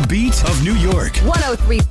The beat of New York. 103.5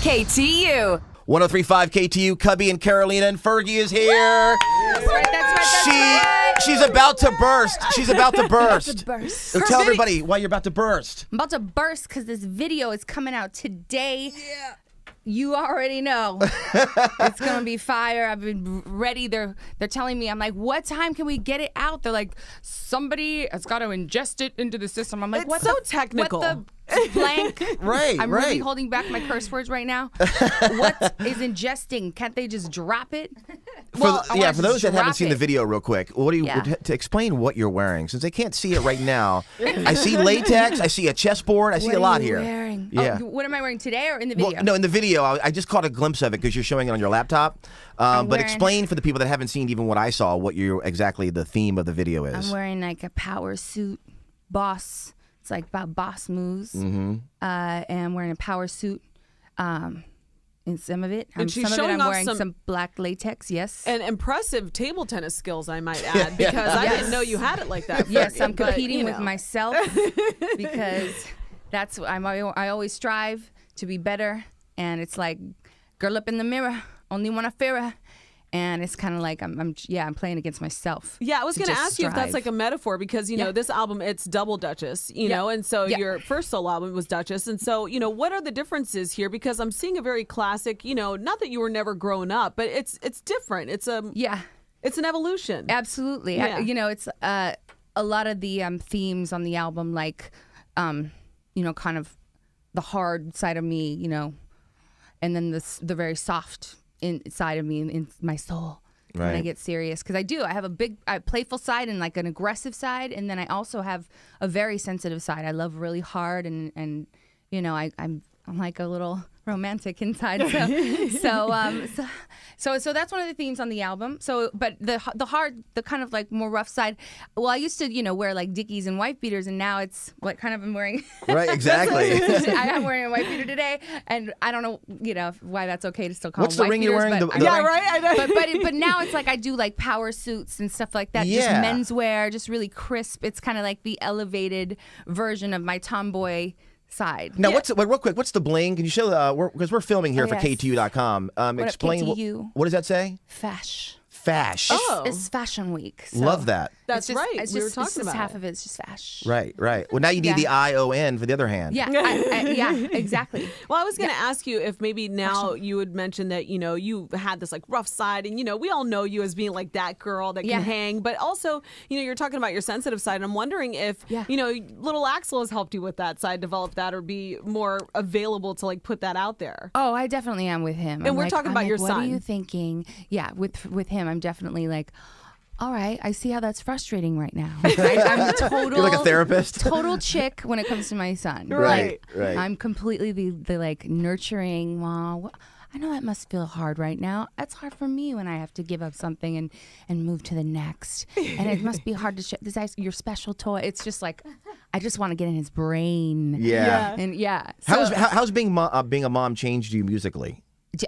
KTU. 103.5 KTU, Cubby and Carolina, and Fergie is here. That's right. She's about to burst. She's about to burst. So tell everybody why you're about to burst. I'm about to burst because this video is coming out today. Yeah. You already know. It's going to be fire. I've been ready. They're telling me, I'm like, what time can we get it out? They're like, somebody has got to ingest it into the system. I'm like, it's so technical. What the blank? Right, I'm really holding back my curse words right now. What is ingesting? Can't they just drop it? For those that haven't seen the video real quick, what do you to explain what you're wearing? Since they can't see it right now, I see latex, I see a chessboard, I see a lot here. Wearing? Yeah. Oh, what am I wearing today or in the video? Well, no, in the video. I just caught a glimpse of it because you're showing it on your laptop. But explain for the people that haven't seen even what I saw, what exactly the theme of the video is. I'm wearing like a power suit, boss. It's like about boss moves. Mm-hmm. And I'm wearing a power suit. In some of it, and she's some showing of it, I'm wearing off some black latex. Yes, and impressive table tennis skills, I might add, because I didn't know you had it like that. Yes, I'm competing with myself because that's I always strive to be better, and it's like girl up in the mirror, only one a fairer. And it's kind of like I'm playing against myself. Yeah, I was going to ask you if that's like a metaphor because, you know, this album, it's double Duchess, you know, and so your first solo album was Duchess. And so, you know, what are the differences here? Because I'm seeing a very classic, you know, not that you were never grown up, but it's different. It's it's an evolution. Absolutely. Yeah. You know, it's a lot of the themes on the album, like, you know, kind of the hard side of me, you know, and then the very soft inside of me, in my soul, when I get serious, because I have a big playful side and like an aggressive side, and then I also have a very sensitive side. I love really hard, and you know, I'm like a little romantic inside. So that's one of the themes on the album. So, but the kind of like more rough side. Well, I used to, you know, wear like Dickies and wife beaters, and now it's what kind of I'm wearing. Right, exactly. I'm wearing a wife beater today, and I don't know, you know, why that's okay to still call What's them the wife ring beaters, you're wearing? I know. But now it's like I do like power suits and stuff like that. Yeah. Just menswear, just really crisp. It's kind of like the elevated version of my tomboy side. Now, real quick, what's the bling? Can you show because we're filming here for KTU.com. Explain what does that say? Fash. It's Fashion Week. So Love that. That's right. We were talking about half of it. It's just fash. Right. Well, now you need the ION for the other hand. Yeah, exactly. Well, I was going to ask you if maybe now you would mention that, you know, you had this like rough side, and, you know, we all know you as being like that girl that can hang, but also, you know, you're talking about your sensitive side. And I'm wondering if, you know, little Axel has helped you with that side, develop that, or be more available to like put that out there. Oh, I definitely am with him. And we're talking about your son. What are you thinking? Yeah, with him, I'm definitely like, all right, I see how that's frustrating right now. I'm total. You're like a therapist. Total chick when it comes to my son. Right. I'm completely the like nurturing mom. I know that must feel hard right now. That's hard for me when I have to give up something and move to the next. And it must be hard to share. This is your special toy. It's just like, I just want to get in his brain. Yeah. And So, how's being a mom changed you musically? It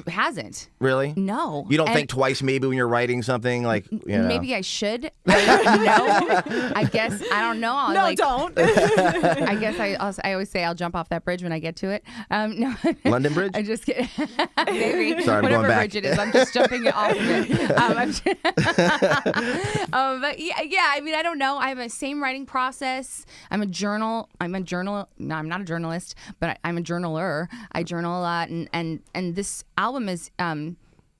hasn't. Really? No. You don't think twice maybe when you're writing something like, you know. Maybe I should. I guess. I don't know. Don't. I guess I always say I'll jump off that bridge when I get to it. No. London Bridge? I just kidding. Maybe. Sorry, I'm whatever going back. bridge it is, I'm just jumping it off of it. But yeah, I mean, I don't know. I have the same writing process. I'm a journal. No, I'm not a journalist, but I'm a journaler. I journal a lot, and this album is,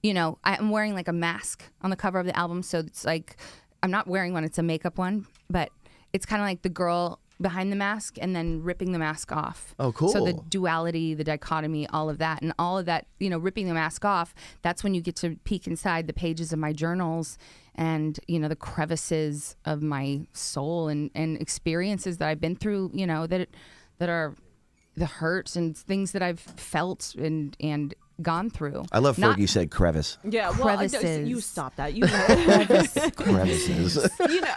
you know, I'm wearing like a mask on the cover of the album, so it's like, I'm not wearing one, it's a makeup one, but it's kind of like the girl behind the mask and then ripping the mask off. Oh, cool. So the duality, the dichotomy, all of that, you know, ripping the mask off, that's when you get to peek inside the pages of my journals and, you know, the crevices of my soul and experiences that I've been through, you know, that are the hurts and things that I've felt and gone through. I love Fergie said crevice. Yeah, well, Crevices. you stop that. You Crevices. you know,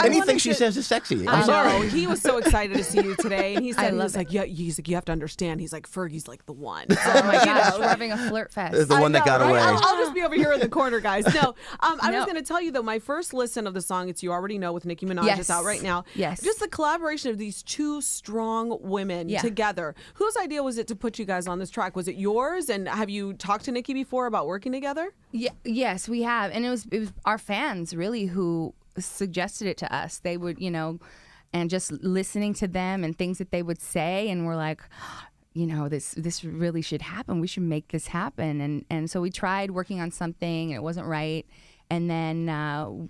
Anything she says is sexy. I'm I sorry. know. He was so excited to see you today, and he said, love he's like, you have to understand. He's like, Fergie's like the one. Oh my gosh, we're having a flirt fest. The one that got away. I'll just be over here in the corner, guys. No, I was going to tell you though, my first listen of the song, it's You Already Know with Nicki Minaj. Yes. It's out right now. Yes. Just the collaboration of these two strong women together. Whose idea was it to put you guys on this track? Was it yours? And have you talked to Nicki before about working together? Yeah, yes, we have, and it was our fans really who suggested it to us. They would, and just listening to them and things that they would say, and we're like, this really should happen. We should make this happen, and so we tried working on something, and it wasn't right, and then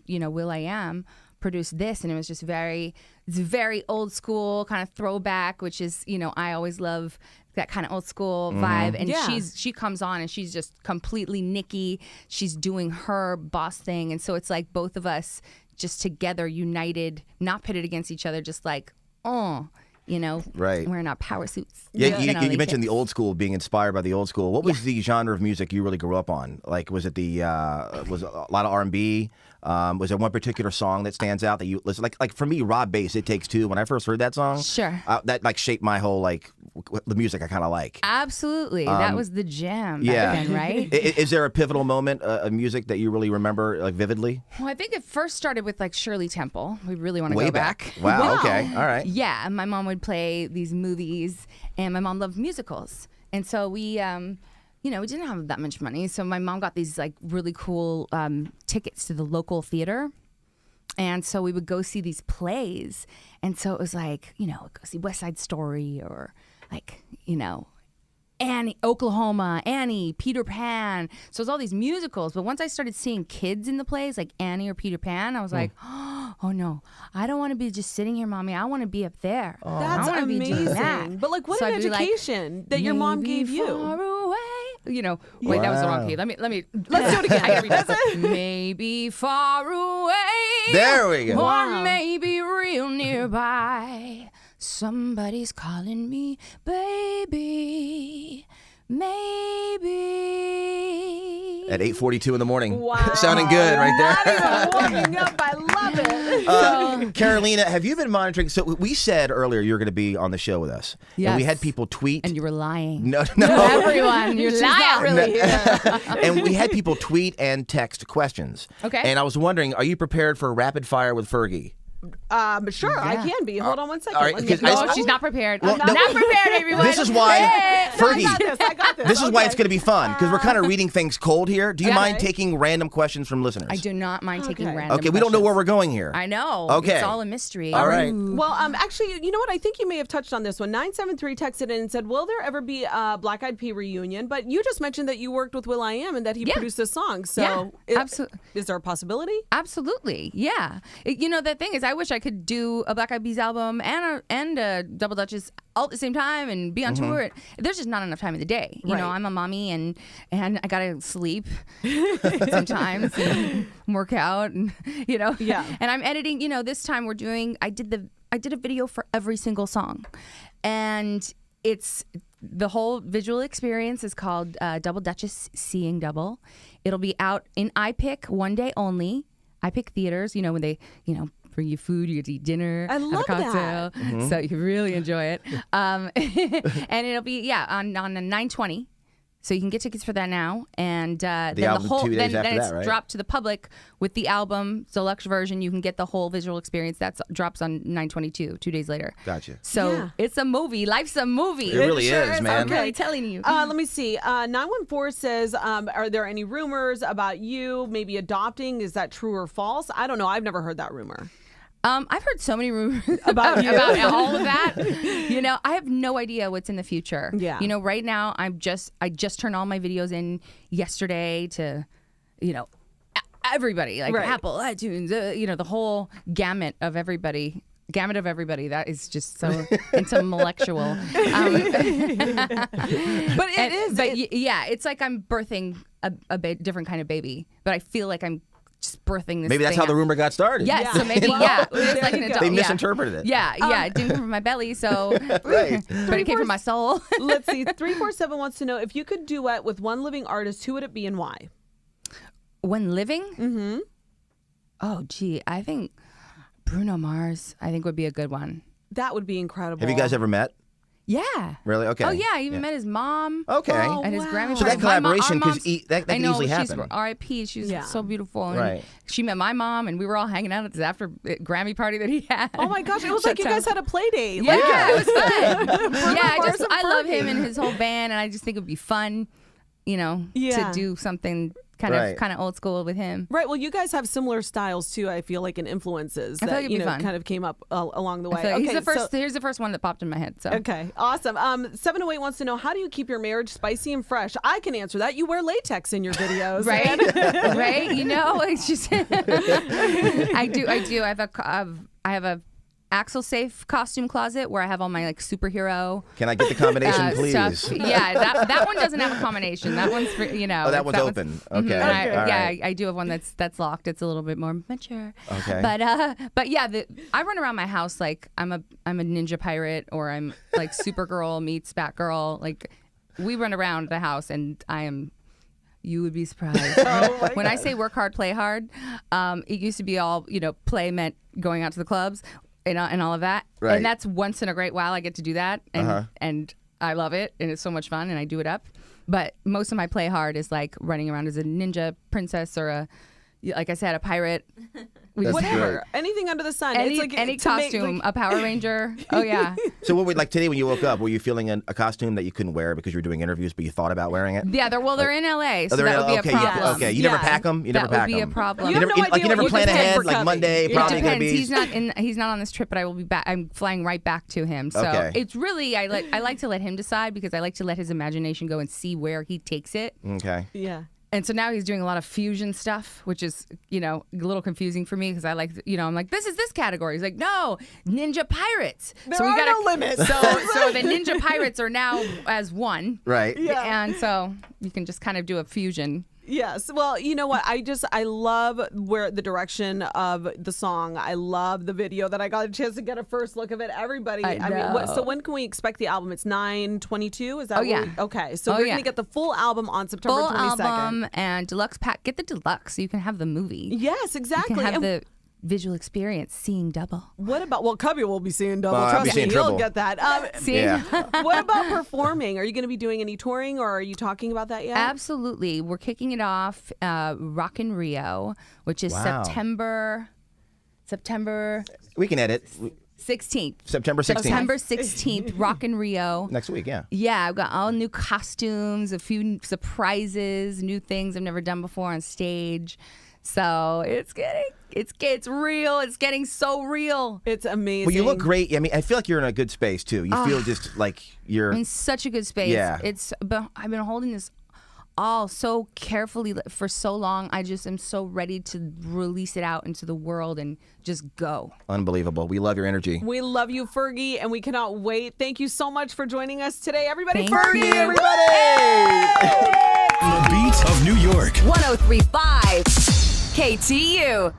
will.i.am produced this, and it was just it's very old school kind of throwback, which is I always love that kind of old school vibe. And she comes on and she's just completely Nicki. She's doing her boss thing. And so it's like both of us just together, united, not pitted against each other, just like, right, wearing our power suits. Yeah, you mentioned the old school, being inspired by the old school. What was the genre of music you really grew up on? Like, was it was it a lot of R&B? Was there one particular song that stands out that you listen? Like for me, Rob Bass, It Takes Two. When I first heard that song, that shaped my whole the music I kind of like. Absolutely, that was the jam back then, right? Is there a pivotal moment of music that you really remember vividly? Well, I think it first started with Shirley Temple. We really want to Way go back. Wow. Okay. All right. Yeah, my mom would play these movies, and my mom loved musicals, and so we. We didn't have that much money, so my mom got these really cool tickets to the local theater, and so we would go see these plays, and so it was go see West Side Story or Annie, Oklahoma, Annie, Peter Pan. So it was all these musicals, but once I started seeing kids in the plays like Annie or Peter Pan, I was like, oh no, I don't want to be just sitting here, mommy. I want to be up there. That's I amazing. Be doing that. But what so an I'd be education that your mom gave you. Far away. Wait, that was the wrong key. Let's do it again. Maybe far away. There we go. Or maybe real nearby. Somebody's calling me, baby. Maybe. At 8:42 in the morning. Wow. Sounding good right there. Not even warming up. I love it. Carolina, have you been monitoring? So we said earlier you were going to be on the show with us. Yes. And we had people tweet. And you were lying. No. Everyone, you're lying. Really. And we had people tweet and text questions. Okay. And I was wondering, are you prepared for rapid fire with Fergie? Sure, I can be. Hold on one second. All right, Let me- because She's not prepared. Well, not prepared, everyone. This is why, Fergie, I got this. this is why it's going to be fun, because we're kind of reading things cold here. Do you Okay. mind taking random questions from listeners? I do not mind taking random Okay, we don't know where we're going here. I know. Okay. It's all a mystery. All right. Well, actually, you know what? I think you may have touched on this one. 973 texted in and said, will there ever be a Black Eyed Pea reunion? But you just mentioned that you worked with will.i.am and that he produced this song. So absolutely. Is there a possibility? Absolutely, yeah. The thing is, I wish I could do a Black Eyed Peas album and a Double Dutchess all at the same time and be on tour. There's just not enough time in the day. You know, I'm a mommy and I gotta sleep sometimes and work out and Yeah. And I'm editing. This time we're doing. I did a video for every single song, and it's the whole visual experience is called Double Dutchess Seeing Double. It'll be out in iPic one day only. iPic theaters. When they bring you food, you get to eat dinner, I love have a cocktail, so you can really enjoy it. And it'll be on the 9/20, so you can get tickets for that now. And then album 2 days after it's that, right? dropped to the public with the album deluxe version. You can get the whole visual experience. That drops on 9/22, 2 days later. Gotcha. So it's a movie. Life's a movie. It really is, man. I'm really telling you. Let me see. 914 says, are there any rumors about you maybe adopting? Is that true or false? I don't know. I've never heard that rumor. I've heard so many rumors About you. about all of that. I have no idea what's in the future. Yeah. Right now I just turned all my videos in yesterday to, everybody like Apple, iTunes, the whole gamut of everybody. That is just so intellectual. But it is. But yeah, it's like I'm birthing a different kind of baby. But I feel like I'm just birthing this. Maybe that's thing how the out. rumor got started. Yes, Yeah. so maybe it was like an adult. They yeah. misinterpreted it. Yeah, it didn't come from my belly, so Right. but it came from my soul. Let's see. 347 wants to know if you could duet with one living artist, who would it be and why? When living? Mm-hmm. Oh, gee, I think Bruno Mars, I think would be a good one. That would be incredible. Have you guys ever met? Yeah. Really? Okay. Oh yeah, I even met his mom. Okay. Oh, At his wow. Grammy So party. that collaboration My mom- that I can know, easily she's happen. R.I.P. She's Yeah. so beautiful. And Right. she met my mom, and we were all hanging out at this after Grammy party that he had. Oh my gosh, it was like you guys had a play date. Yeah, Like, it was fun. yeah, Mars and I love Fergie. him and his whole band, and I just think it'd be fun, to do something Right. kind of old school with him. Right. Well, you guys have similar styles too. I feel like, and influences I feel that like it'd be fun. kind of came up along the way. So Okay, he's the first. so- Here's the first one that popped in my head. So Okay, awesome. 708 wants to know, how do you keep your marriage spicy and fresh? I can answer that. You wear latex in your videos, right, right. It's just I do. I have a Axel Safe costume closet where I have all my like superhero Can I get the combination, please? stuff. Yeah, that one doesn't have a combination. That one's for, Oh, that one's open. Okay. Mhm. All Yeah, right. I do have one that's locked. It's a little bit more mature. Okay. But yeah, I run around my house like I'm a ninja pirate, or I'm like Supergirl meets Batgirl. Like we run around the house, and I am. You would be surprised. When I say work hard, play hard, it used to be all, play meant going out to the clubs and all of that. Right. And that's once in a great while I get to do that. And I love it. And it's so much fun. And I do it up. But most of my play hard is like running around as a ninja princess or like I said, a pirate. That's Whatever. Anything under the sun. Any, It's like any to make, costume, like- a Power Ranger. Oh, yeah. So what would like today when you woke up? Were you feeling a costume that you couldn't wear because you were doing interviews, but you thought about wearing it? Yeah, they're in LA, so they're that in- would be okay, a problem. okay. You never Yeah. pack them. You That never would pack be a them. problem. You have never, no like idea you never what plan you ahead. for Like coming. Monday, It probably gonna depends. be. He's not on this trip, but I will be back. I'm flying right back to him. So Okay. it's really I like to let him decide, because I like to let his imagination go and see where he takes it. Okay. Yeah. And so now he's doing a lot of fusion stuff, which is, a little confusing for me, because I like, I'm like, this is this category. He's like, no, ninja pirates. There are no limits. So the ninja pirates are now as one. Right. Yeah. And so you can just kind of do a fusion. Yes. Well, you know what? I love where the direction of the song. I love the video that I got a chance to get a first look of it. Everybody. I mean, so know. when can we expect the album? It's 9/22. Is that? Oh, yeah. Okay. So Oh, we're yeah. gonna get the full album on September Full 22nd. album and deluxe pack. Get the deluxe so you can have the movie. Yes, exactly. You can have And the visual experience, seeing double. what about? Well, Cubby will be seeing double. I'll be Trust me, seeing he'll triple. get that. Seeing Yeah. What about performing? Are you going to be doing any touring, or are you talking about that yet? Absolutely. We're kicking it off Rock in Rio, which is Wow. September We can edit. 16th. September 16th. September 16th, Rock in Rio. Next week, yeah. Yeah, I've got all new costumes, a few surprises, new things I've never done before on stage. So it's real. It's getting so real. It's amazing. Well, you look great. I mean, I feel like you're in a good space too. You feel just like you're. I'm in such a good space. Yeah. I've been holding this all so carefully for so long. I just am so ready to release it out into the world and just go. Unbelievable. We love your energy. We love you, Fergie, and we cannot wait. Thank you so much for joining us today, everybody. Thank Fergie, you. everybody. The beat of New York. 1035 KTU.